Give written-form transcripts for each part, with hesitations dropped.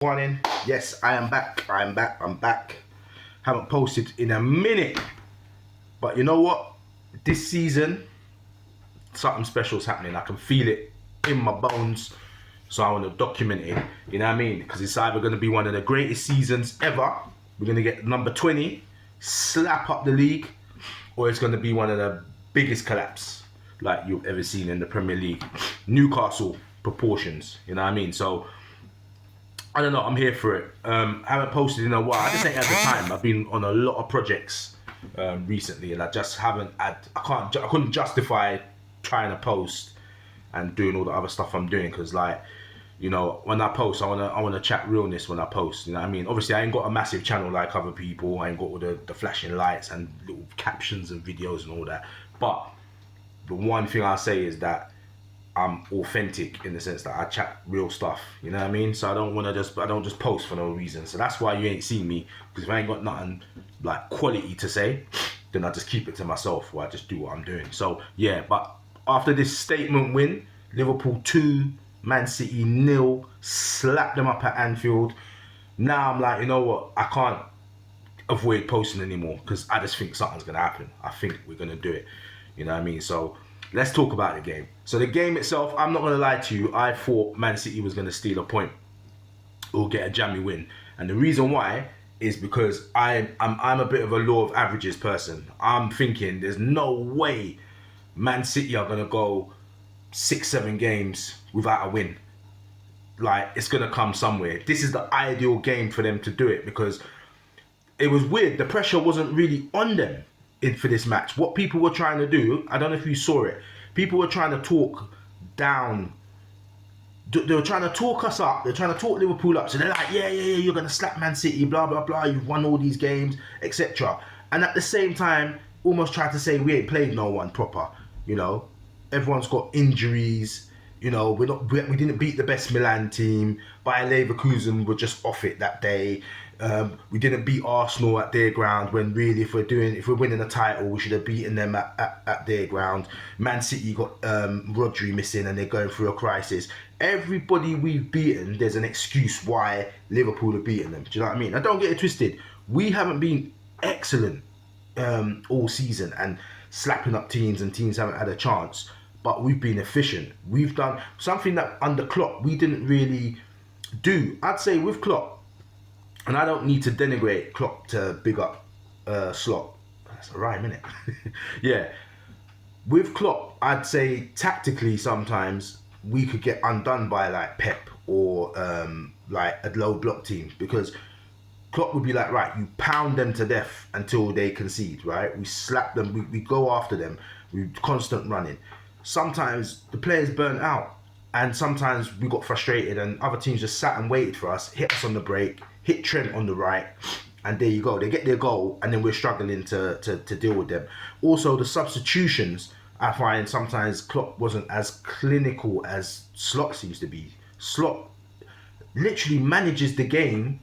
Morning. Yes, I am back. I'm back. Haven't posted in a minute. But you know what? This season, something special is happening. I can feel it in my bones. So I want to document it. You know what I mean? Because it's either going to be one of the greatest seasons ever. We're going to get number 20, slap up the league, or it's going to be one of the biggest collapse like you've ever seen in the Premier League. Newcastle proportions. You know what I mean? So I don't know. I'm here for it. I haven't posted in a while. I just ain't had the time. I've been on a lot of projects recently, and I just haven't had. I couldn't justify trying to post and doing all the other stuff I'm doing because, like, you know, when I post, I wanna chat realness when I post. You know what I mean? Obviously, I ain't got a massive channel like other people. I ain't got all the flashing lights and little captions and videos and all that. But the one thing I say is that I'm authentic in the sense that I chat real stuff, you know what I mean? So I don't just post for no reason. So that's why you ain't seen me, because if I ain't got nothing like quality to say, then I just keep it to myself, or I just do what I'm doing. So yeah, but after this statement win, Liverpool 2, Man City 0, slapped them up at Anfield. Now I'm like, you know what? I can't avoid posting anymore because I just think something's gonna happen. I think we're gonna do it. You know what I mean? So let's talk about the game. So the game itself, I'm not going to lie to you, I thought Man City was going to steal a point or get a jammy win. And the reason why is because I'm a bit of a law of averages person. I'm thinking there's no way Man City are going to go 6-7 games without a win. Like, it's going to come somewhere. This is the ideal game for them to do it because it was weird. The pressure wasn't really on them for this match. What people were trying to do, I don't know if you saw it, people were trying to talk down. They were trying to talk us up. They're trying to talk Liverpool up. So they're like, yeah, you're going to slap Man City, blah, blah, blah. You've won all these games, etc. And at the same time, almost tried to say we ain't played no one proper. You know, everyone's got injuries. You know, we didn't beat the best Milan team. Bayer Leverkusen were just off it that day. We didn't beat Arsenal at their ground when really if we're winning a title we should have beaten them at their ground. Man City got Rodri missing and they're going through a crisis. Everybody we've beaten, there's an excuse why Liverpool have beaten them. Do you know what I mean? Now don't get it twisted. We haven't been excellent all season and slapping up teams and teams haven't had a chance. But we've been efficient. We've done something that under Klopp we didn't really do. I'd say with Klopp, and I don't need to denigrate Klopp to big up Slot. That's a rhyme, innit? Yeah. With Klopp, I'd say tactically sometimes we could get undone by like Pep or like a low block team because Klopp would be like, right, you pound them to death until they concede, right? We slap them, we go after them, we constant running. Sometimes the players burn out and sometimes we got frustrated and other teams just sat and waited for us, hit us on the break, hit Trent on the right, and there you go. They get their goal and then we're struggling to deal with them. Also, the substitutions, I find sometimes Klopp wasn't as clinical as Slot seems to be. Slot literally manages the game.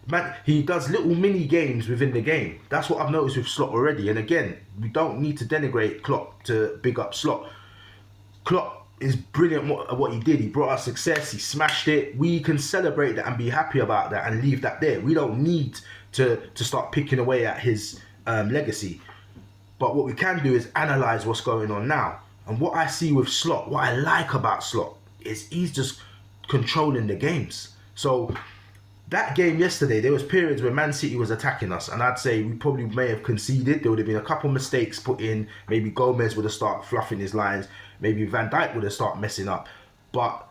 Man, he does little mini games within the game. That's what I've noticed with Slot already. And again, we don't need to denigrate Klopp to big up Slot. Klopp is brilliant at what he did. He brought us success. He smashed it. We can celebrate that and be happy about that and leave that there. We don't need to start picking away at his legacy. But what we can do is analyze what's going on now. And what I see with Slot, what I like about Slot, is he's just controlling the games. So that game yesterday, there was periods where Man City was attacking us, and I'd say we probably may have conceded. There would have been a couple mistakes put in. Maybe Gomez would have started fluffing his lines. Maybe Van Dijk would have started messing up. But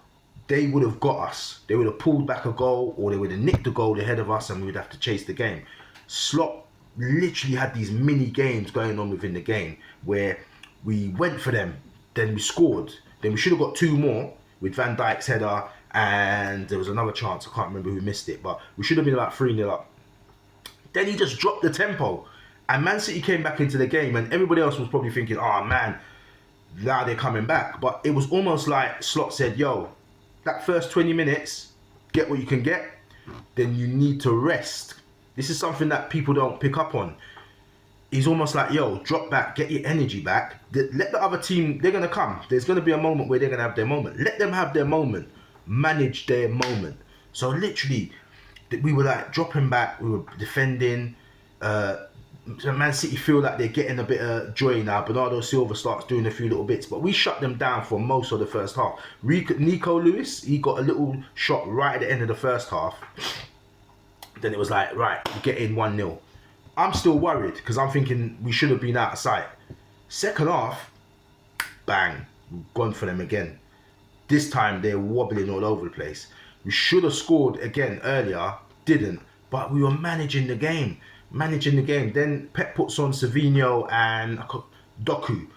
they would have got us. They would have pulled back a goal, or they would have nicked a goal ahead of us, and we would have to chase the game. Slot literally had these mini games going on within the game where we went for them, then we scored. Then we should have got two more with Van Dijk's header, and there was another chance, I can't remember who missed it, but we should have been about 3-0 up. Then he just dropped the tempo, and Man City came back into the game, and everybody else was probably thinking, oh man, now they're coming back. But it was almost like Slot said, yo, that first 20 minutes, get what you can get, then you need to rest. This is something that people don't pick up on. He's almost like, yo, drop back, get your energy back. Let the other team, they're going to come. There's going to be a moment where they're going to have their moment. Let them have their moment. Manage their moment. So literally, we were like dropping back, we were defending. Man City feel like they're getting a bit of joy now. Bernardo Silva starts doing a few little bits, but we shut them down for most of the first half. Nico Lewis, he got a little shot right at the end of the first half. Then it was like, right, we get in 1-0. I'm still worried because I'm thinking we should have been out of sight. Second half, bang, we've gone for them again. This time they're wobbling all over the place. We should have scored again earlier, didn't, but we were managing the game. Then Pep puts on Savinho and Doku.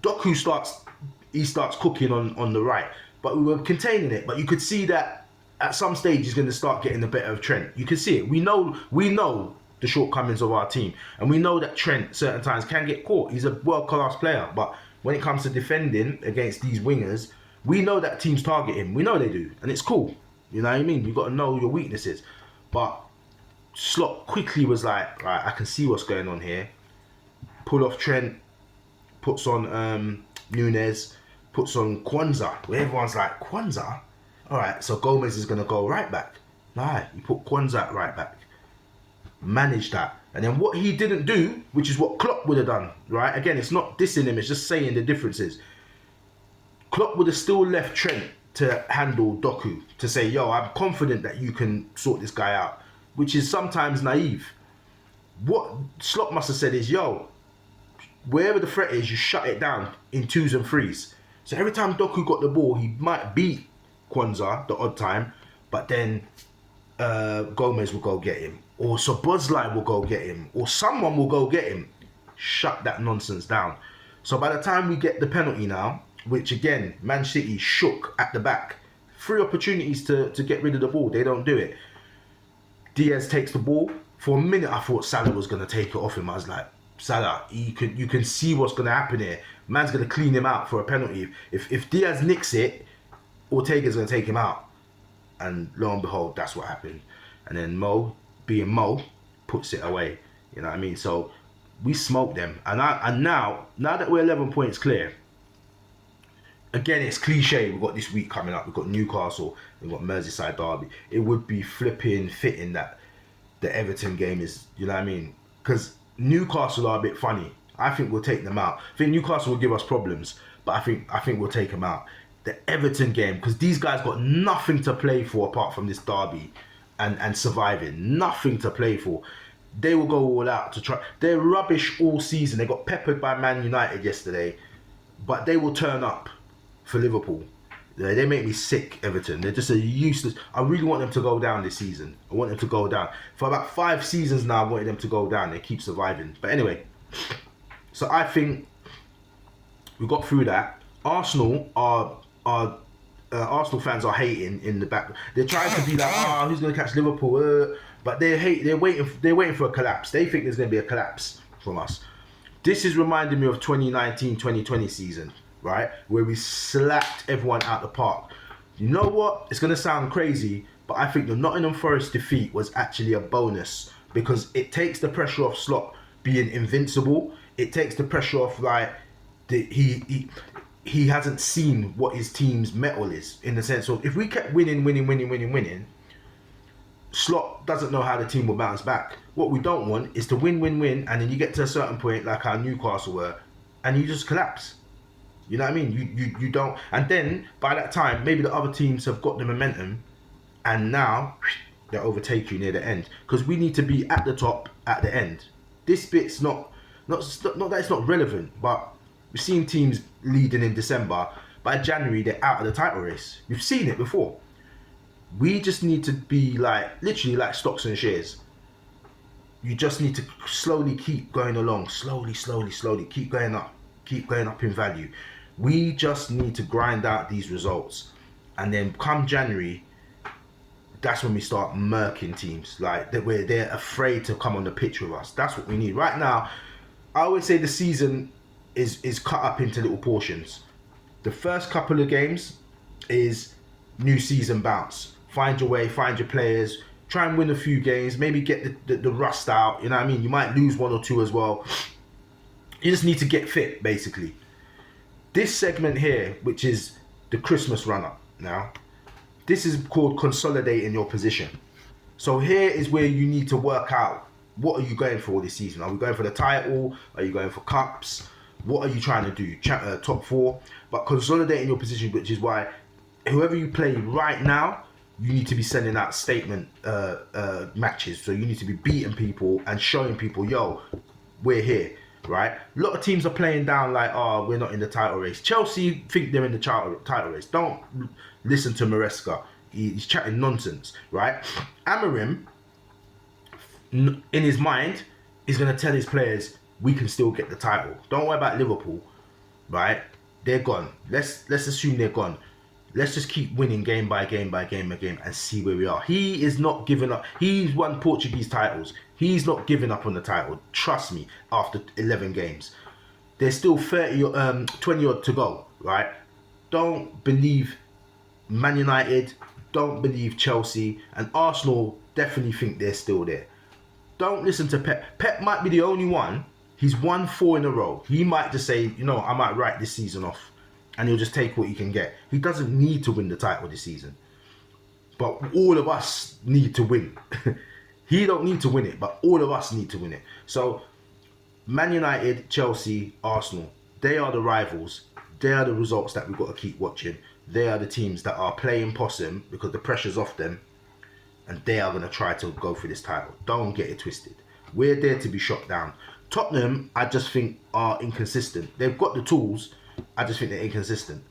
Doku starts cooking on the right, but we were containing it. But you could see that at some stage he's going to start getting the better of Trent. You can see it. We know the shortcomings of our team, and we know that Trent certain times can get caught. He's a world-class player, but when it comes to defending against these wingers, we know that teams target him. We know they do, and it's cool. You know what I mean? You've got to know your weaknesses. But Slot quickly was like, right, I can see what's going on here. Pull off Trent, puts on Nunes, puts on Kwanzaa, where everyone's like, Kwanzaa? All right, so Gomez is going to go right back. Nah, you put Kwanzaa right back. Manage that. And then what he didn't do, which is what Klopp would have done, right? Again, it's not dissing him, it's just saying the differences. Klopp would have still left Trent to handle Doku, to say, yo, I'm confident that you can sort this guy out, which is sometimes naive. What Slot must have said is, yo, wherever the threat is, you shut it down in 2s and 3s. So every time Doku got the ball, he might beat Kwanzaa the odd time, but then Gomez will go get him, or Szoboszlai will go get him, or someone will go get him. Shut that nonsense down. So by the time we get the penalty now, which again, Man City shook at the back, 3 opportunities to get rid of the ball, they don't do it. Diaz takes the ball. For a minute I thought Salah was going to take it off him. I was like, Salah, you can see what's going to happen here. Man's going to clean him out for a penalty. If Diaz nicks it, Ortega's going to take him out. And lo and behold, that's what happened. And then Mo, being Mo, puts it away. You know what I mean? So we smoked them. And now that we're 11 points clear, again, it's cliche. We've got this week coming up. We've got Newcastle. We've got Merseyside derby. It would be flipping fitting that the Everton game is, you know what I mean? Because Newcastle are a bit funny. I think we'll take them out. I think Newcastle will give us problems, but I think we'll take them out. The Everton game, because these guys got nothing to play for apart from this derby and surviving. Nothing to play for. They will go all out to try. They're rubbish all season. They got peppered by Man United yesterday, but they will turn up for Liverpool. They make me sick, Everton. They're just a useless. I really want them to go down this season. I want them to go down. For about 5 seasons now, I wanted them to go down. They keep surviving. But anyway, so I think we got through that. Arsenal fans are hating in the back. They're trying to be like, who's going to catch Liverpool? But they're waiting for a collapse. They think there's going to be a collapse from us. This is reminding me of 2019-2020 season, right? Where we slapped everyone out the park. You know what? It's going to sound crazy, but I think the Nottingham Forest defeat was actually a bonus because it takes the pressure off Slot being invincible. It takes the pressure off like he hasn't seen what his team's mettle is, in the sense of if we kept winning, Slot doesn't know how the team will bounce back. What we don't want is to win, and then you get to a certain point like how Newcastle were, and you just collapse. You know what I mean? You don't, and then by that time maybe the other teams have got the momentum, and now they overtake you near the end because we need to be at the top at the end. This bit's not that it's not relevant, but we've seen teams leading in December. By January, they're out of the title race. You've seen it before. We just need to be literally like stocks and shares. You just need to slowly keep going along. Slowly. Keep going up in value. We just need to grind out these results. And then come January, that's when we start murking teams. They're afraid to come on the pitch with us. That's what we need. Right now, I always say the season is cut up into little portions. The first couple of games is new season bounce. Find your way, find your players, try and win a few games, maybe get the rust out, you know what I mean? You might lose 1 or 2 as well. You just need to get fit, basically. This segment here, which is the Christmas run-up now, This is called consolidating your position. So here is where you need to work out, what are you going for this season? Are we going for the title? Are you going for cups? What are you trying to do? Top four? But consolidating your position, which is why whoever you play right now, you need to be sending out statement matches. So you need to be beating people and showing people, yo, we're here, right? A lot of teams are playing down like, oh, we're not in the title race. Chelsea think they're in the title race. Don't listen to Maresca. He's chatting nonsense, right? Amorim, in his mind, is going to tell his players, we can still get the title. Don't worry about Liverpool, right? They're gone. Let's assume they're gone. Let's just keep winning game by game by game by game and see where we are. He is not giving up. He's won Portuguese titles. He's not giving up on the title. Trust me, after 11 games. There's still 20 odd to go, right? Don't believe Man United, don't believe Chelsea, and Arsenal definitely think they're still there. Don't listen to Pep. Pep might be the only one. He's won 4 in a row. He might just say, I might write this season off. And he'll just take what he can get. He doesn't need to win the title this season. But all of us need to win. He don't need to win it, but all of us need to win it. So, Man United, Chelsea, Arsenal, they are the rivals. They are the results that we've got to keep watching. They are the teams that are playing possum because the pressure's off them. And they are going to try to go for this title. Don't get it twisted. We're there to be shot down. Tottenham, I just think, are inconsistent. They've got the tools. I just think they're inconsistent.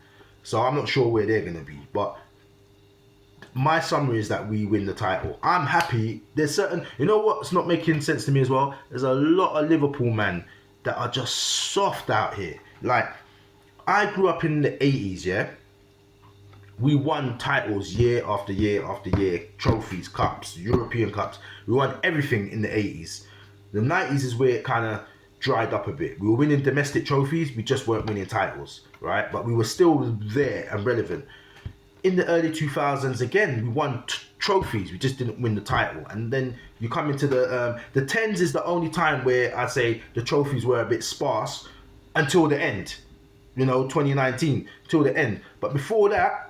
So I'm not sure where they're going to be. But my summary is that we win the title. I'm happy. There's certain... You know what's not making sense to me as well? There's a lot of Liverpool, man, that are just soft out here. Like, I grew up in the 80s, yeah? We won titles year after year after year. Trophies, cups, European cups. We won everything in the 80s. The 90s is where it kind of dried up a bit. We were winning domestic trophies, we just weren't winning titles, right? But we were still there and relevant. In the early 2000s, again, we won trophies, we just didn't win the title. And then you come into the 10s is the only time where I'd say the trophies were a bit sparse until the end, 2019, till the end. But before that,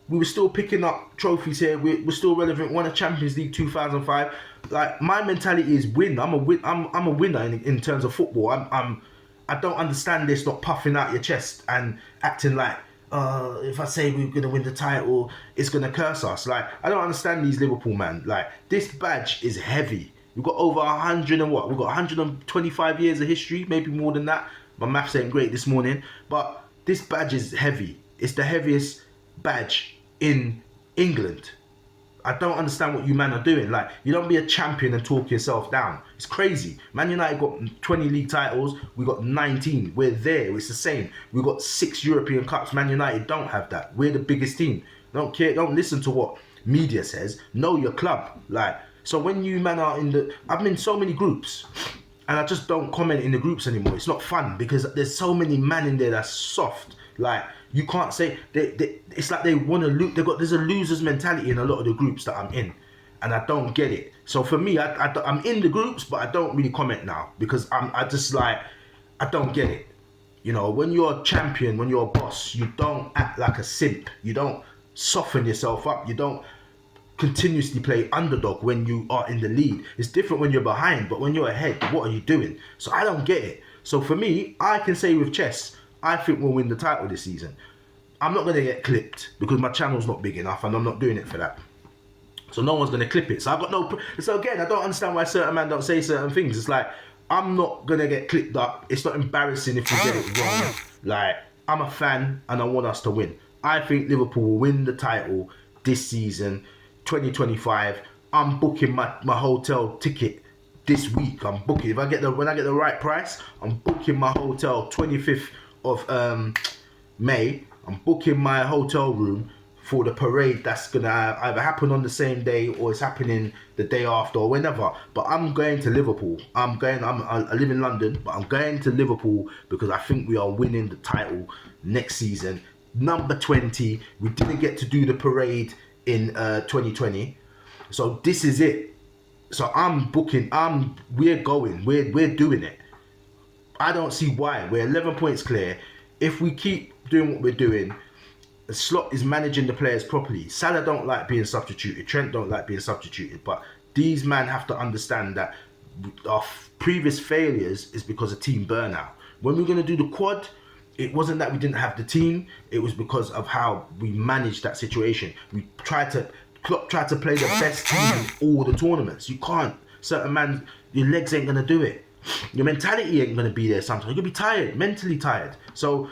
we were still picking up trophies here. We're still relevant. Won a Champions League 2005. Like, my mentality is win. I'm a winner in terms of football. I don't understand this not puffing out your chest and acting like if I say we're gonna win the title, it's gonna curse us. Like, I don't understand these Liverpool, man. Like, this badge is heavy. We've got over 100 and what? We've got 125 years of history, maybe more than that. My maths ain't great this morning, but this badge is heavy. It's the heaviest badge in England. I don't understand what you man are doing. Like, you don't be a champion and talk yourself down. It's crazy. Man United got 20 league titles. We got 19. We're there. It's the same. We got 6 European Cups. Man United don't have that. We're the biggest team. Don't care. Don't listen to what media says. Know your club. Like, so when you man are I'm in so many groups, and I just don't comment in the groups anymore. It's not fun because there's so many man in there that's soft. Like, you can't say it's like they want to lose. There's a loser's mentality in a lot of the groups that I'm in, and I don't get it. So for me, I'm in the groups, but I don't really comment now because I don't get it. When you're a champion, when you're a boss, you don't act like a simp. You don't soften yourself up. You don't continuously play underdog when you are in the lead. It's different when you're behind, but when you're ahead, what are you doing? So I don't get it. So for me, I can say with chess, I think we'll win the title this season. I'm not going to get clipped because my channel's not big enough and I'm not doing it for that. So no one's going to clip it. So I've got no... So again, I don't understand why certain men don't say certain things. It's like, I'm not going to get clipped up. It's not embarrassing if we get it wrong. Like, I'm a fan and I want us to win. I think Liverpool will win the title this season, 2025. I'm booking my hotel ticket this week. I'm booking. When I get the right price, I'm booking my hotel 25th of May. I'm booking my hotel room for the parade that's gonna either happen on the same day or it's happening the day after or whenever. But I'm going to Liverpool. I live in London, but I'm going to Liverpool because I think we are winning the title next season. Number 20. We didn't get to do the parade in 2020, so this is it. So I'm booking. We're going. We're doing it. I don't see why. We're 11 points clear. If we keep doing what we're doing, Slot is managing the players properly. Salah don't like being substituted. Trent don't like being substituted. But these men have to understand that our previous failures is because of team burnout. When we were going to do the quad, it wasn't that we didn't have the team. It was because of how we managed that situation. Klopp tried to play the best team in all the tournaments. You can't. Certain man, your legs ain't going to do it. Your mentality ain't going to be there sometimes. You're going to be tired, mentally tired. So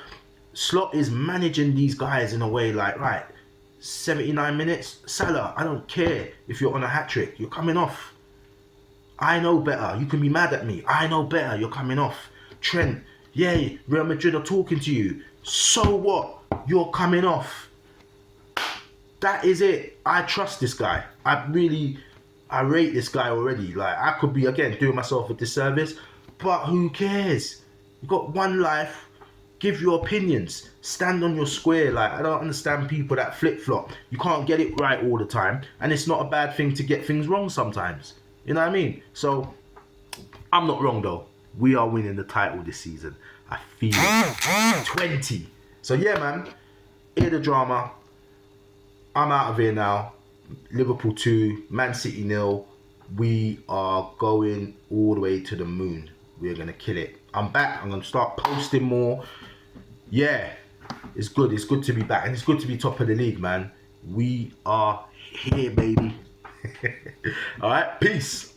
Slot is managing these guys in a way like, right, 79 minutes, Salah, I don't care if you're on a hat-trick. You're coming off. I know better. You can be mad at me. I know better. You're coming off. Trent, yeah, Real Madrid are talking to you. So what? You're coming off. That is it. I trust this guy. I rate this guy already. Like, I could be, again, doing myself a disservice, but who cares? You've got one life. Give your opinions. Stand on your square. Like, I don't understand people that flip-flop. You can't get it right all the time, and it's not a bad thing to get things wrong sometimes. You know what I mean? So, I'm not wrong, though. We are winning the title this season. I feel it. 20. So, yeah, man. Hear the drama. I'm out of here now. Liverpool 2, Man City 0. We are going all the way to the moon. We're going to kill it. I'm back. I'm going to start posting more. Yeah, it's good. It's good to be back. And it's good to be top of the league, man. We are here, baby. All right, peace.